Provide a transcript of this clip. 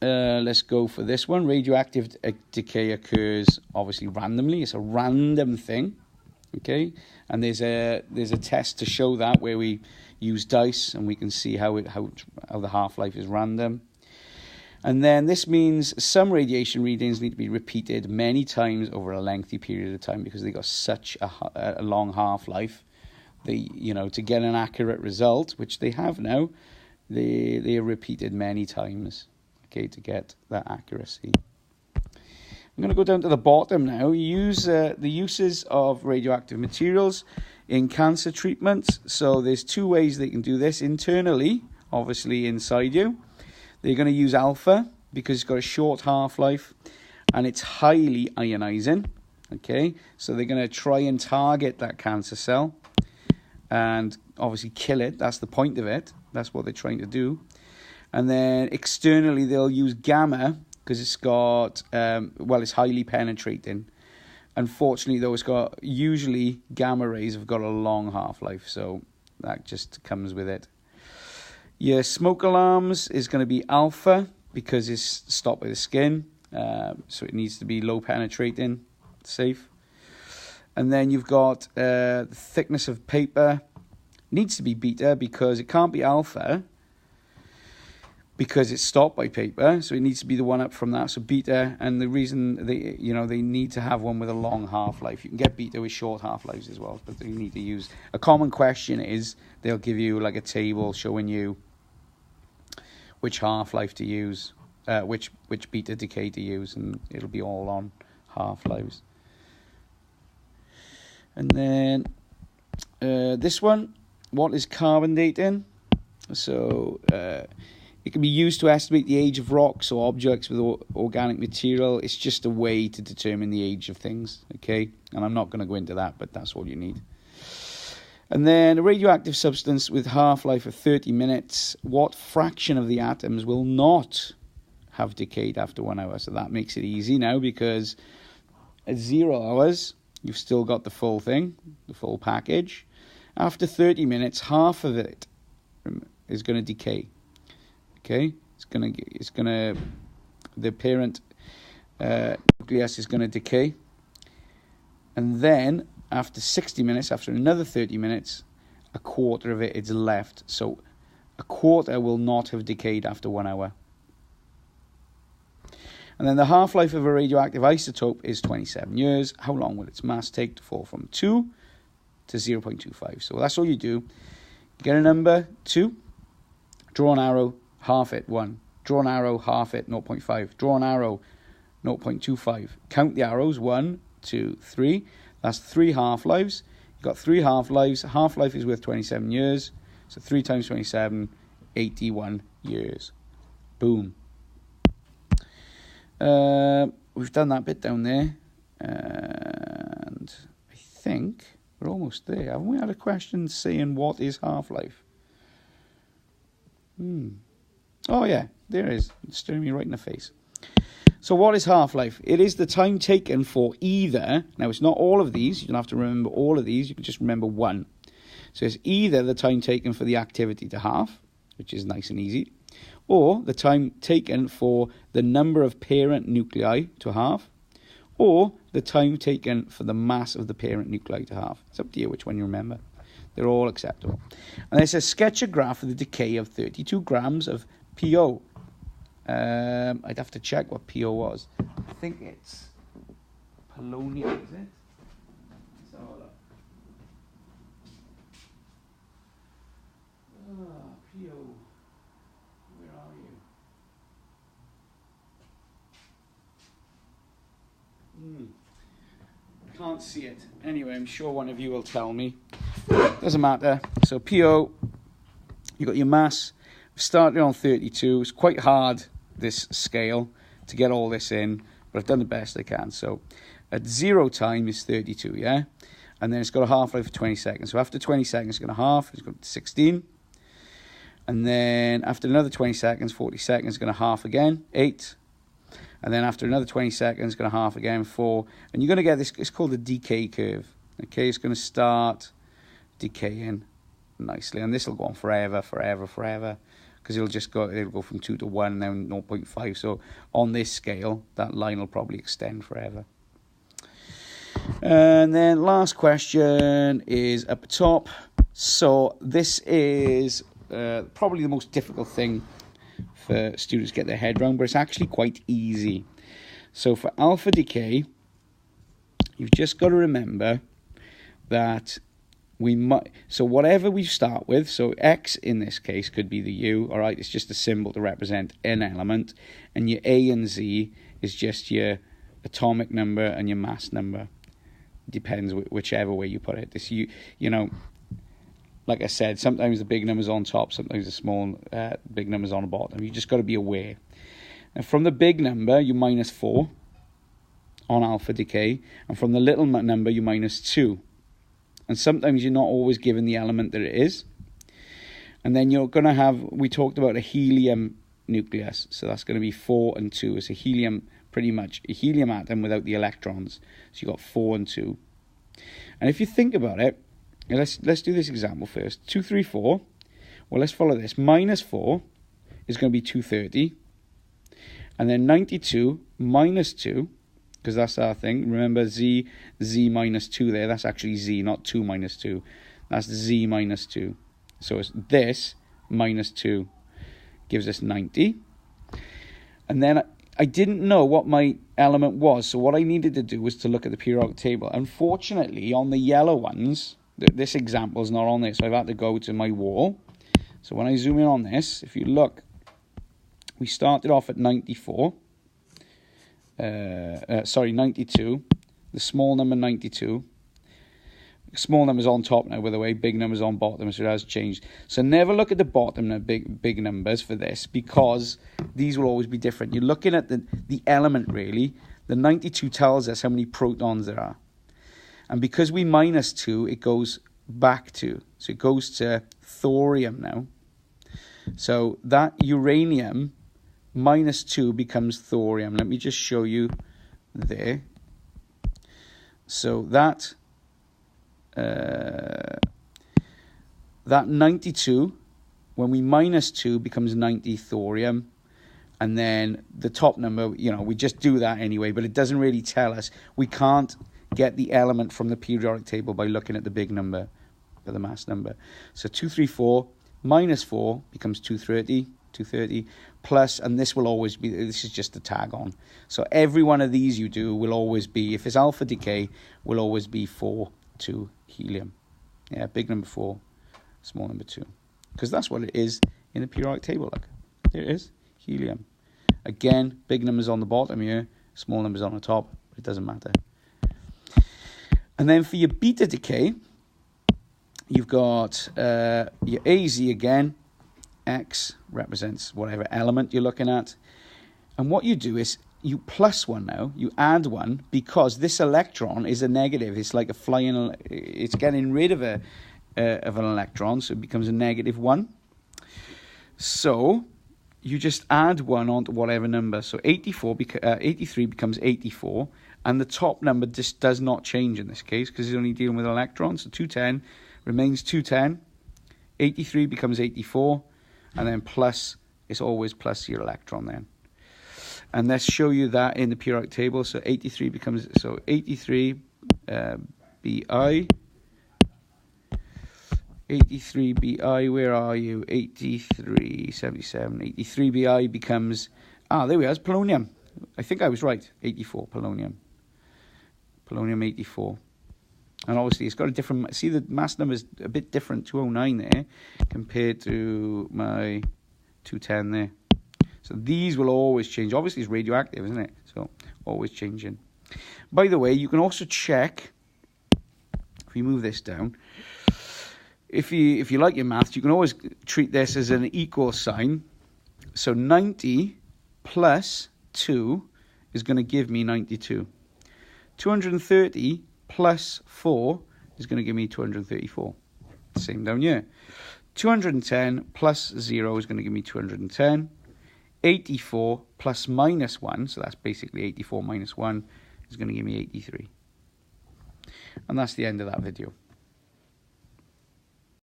let's go for this one. Radioactive decay occurs obviously randomly. It's a random thing, okay? And there's a test to show that where we use dice and we can see how the half-life is random. And then this means some radiation readings need to be repeated many times over a lengthy period of time because they got such a long half-life. To get an accurate result, which they have now, they are repeated many times, okay, to get that accuracy. I'm going to go down to the bottom now. You use the uses of radioactive materials in cancer treatments. So there's two ways they can do this. Internally, obviously inside you. They're going to use alpha because it's got a short half-life and it's highly ionizing. Okay, so they're going to try and target that cancer cell and obviously kill it. That's the point of it. That's what they're trying to do. And then externally, they'll use gamma because it's got, it's highly penetrating. Unfortunately, though, usually gamma rays have got a long half-life, so that just comes with it. Your smoke alarms is going to be alpha because it's stopped by the skin, so it needs to be low penetrating, safe. And then you've got the thickness of paper needs to be beta because it can't be alpha because it's stopped by paper, so it needs to be the one up from that, so beta. And the reason they need to have one with a long half-life. You can get beta with short half-lives as well, but they need to use. A common question is they'll give you like a table showing you which half-life to use, which beta decay to use, and it'll be all on half-lives. And then this one, what is carbon dating? So it can be used to estimate the age of rocks or objects with organic material. It's just a way to determine the age of things, okay? And I'm not going to go into that, but that's all you need. And then a radioactive substance with half-life of 30 minutes, what fraction of the atoms will not have decayed after 1 hour? So that makes it easy now because at 0 hours, you've still got the full thing, the full package. After 30 minutes, half of it is going to decay. Okay, the parent nucleus is going to decay. And then after 60 minutes, after another 30 minutes, a quarter of it is left. So a quarter will not have decayed after 1 hour. And then the half-life of a radioactive isotope is 27 years. How long will its mass take to fall from 2 to 0.25? So that's all you do. You get a number, 2, draw an arrow, half it, 1. Draw an arrow, half it, 0.5. Draw an arrow, 0.25. Count the arrows, 1, 2, 3. That's 3 half-lives. You've got 3 half-lives. Half-life is worth 27 years. So 3 times 27, 81 years. Boom. We've done that bit down there. And I think we're almost there. Haven't we had a question saying what is half-life? Oh, yeah, there it is. It's staring me right in the face. So what is half-life? It is the time taken for either, now it's not all of these, you don't have to remember all of these, you can just remember one. So it's either the time taken for the activity to half, which is nice and easy, or the time taken for the number of parent nuclei to half, or the time taken for the mass of the parent nuclei to half. It's up to you which one you remember. They're all acceptable. And it says, sketch a graph of the decay of 32 grams of PO. I'd have to check what PO was. I think it's polonium, is it? So, PO. Where are you? Can't see it. Anyway, I'm sure one of you will tell me. Doesn't matter. So PO, you got your mass. Started on 32. It's quite hard, this scale, to get all this in, but I've done the best I can. So at 0 time is 32, yeah? And then it's got a half-life of 20 seconds. So after 20 seconds, it's going to half. It's got 16. And then after another 20 seconds, 40 seconds, it's going to half again, 8. And then after another 20 seconds, it's going to half again, 4. And you're going to get this, it's called the decay curve. Okay, it's going to start decaying nicely. And this will go on forever, forever, forever. because it'll go from 2 to 1, then 0.5. So on this scale, that line will probably extend forever. And then last question is up top. So this is probably the most difficult thing for students to get their head around, but it's actually quite easy. So for alpha decay, you've just got to remember that so whatever we start with, so X in this case could be the U, all right, it's just a symbol to represent an element, and your A and Z is just your atomic number and your mass number. Depends whichever way you put it. This, you know, like I said, sometimes the big number's on top, sometimes the small big number's on the bottom. You just got to be aware. And from the big number, you minus 4 on alpha decay, and from the little number, you minus 2. And sometimes you're not always given the element that it is. And then you're going to have, we talked about a helium nucleus, so that's going to be 4 and 2. It's a helium, pretty much a helium atom without the electrons. So you've got 4 and 2. And if you think about it, let's do this example first. 2, 3, 4. Well, let's follow this. Minus 4 is going to be 230. And then 92 minus 2, because that's our thing. Remember Z minus 2 there. That's actually Z, not 2 minus 2. That's Z minus 2. So it's this minus 2 gives us 90. And then I didn't know what my element was, so what I needed to do was to look at the periodic table. Unfortunately, on the yellow ones, this example is not on there, so I've had to go to my wall. So when I zoom in on this, if you look, we started off at 92. The small number 92. Small number's on top now, by the way. Big number's on bottom, so it has changed. So never look at the bottom big numbers for this, because these will always be different. You're looking at the element, really. The 92 tells us how many protons there are. And because we minus 2, it goes back to. So it goes to thorium now. So that uranium minus 2 becomes thorium. Let me just show you there. So that 92, when we minus 2, becomes 90 thorium. And then the top number, we just do that anyway, but it doesn't really tell us. We can't get the element from the periodic table by looking at the big number, or the mass number. So 234 minus 4 becomes 230, plus, and this is just a tag on. So every one of these you do will always be, if it's alpha decay, will always be 4, 2 helium. Yeah, big number 4, small number 2. Because that's what it is in the periodic table. Look, there it is, helium. Again, big numbers on the bottom here, small numbers on the top, but it doesn't matter. And then for your beta decay, you've got your AZ again. X represents whatever element you're looking at. And what you do is you plus 1 now, you add 1, because this electron is a negative. It's like it's getting rid of an electron, so it becomes a negative 1. So you just add 1 onto whatever number. So 83 becomes 84, and the top number just does not change in this case, because it's only dealing with electrons. So 210 remains 210, 83 becomes 84, and then plus, it's always plus your electron then. And let's show you that in the periodic table. So 83 becomes, so 83 Bi. 83 Bi, where are you? 83, 77. 83 Bi becomes, there we are, it's polonium. I think I was right, 84, polonium. Polonium 84. And obviously it's got a different, see the mass number is a bit different, 209 there, compared to my 210 there. So these will always change. Obviously it's radioactive, isn't it? So always changing. By the way, you can also check, if we move this down, if you like your maths, you can always treat this as an equal sign. So 90 plus 2 is going to give me 92. 230 plus 4 is going to give me 234. Same down here. 210 plus 0 is going to give me 210. 84 plus minus 1, so that's basically 84 minus 1, is going to give me 83. And that's the end of that video.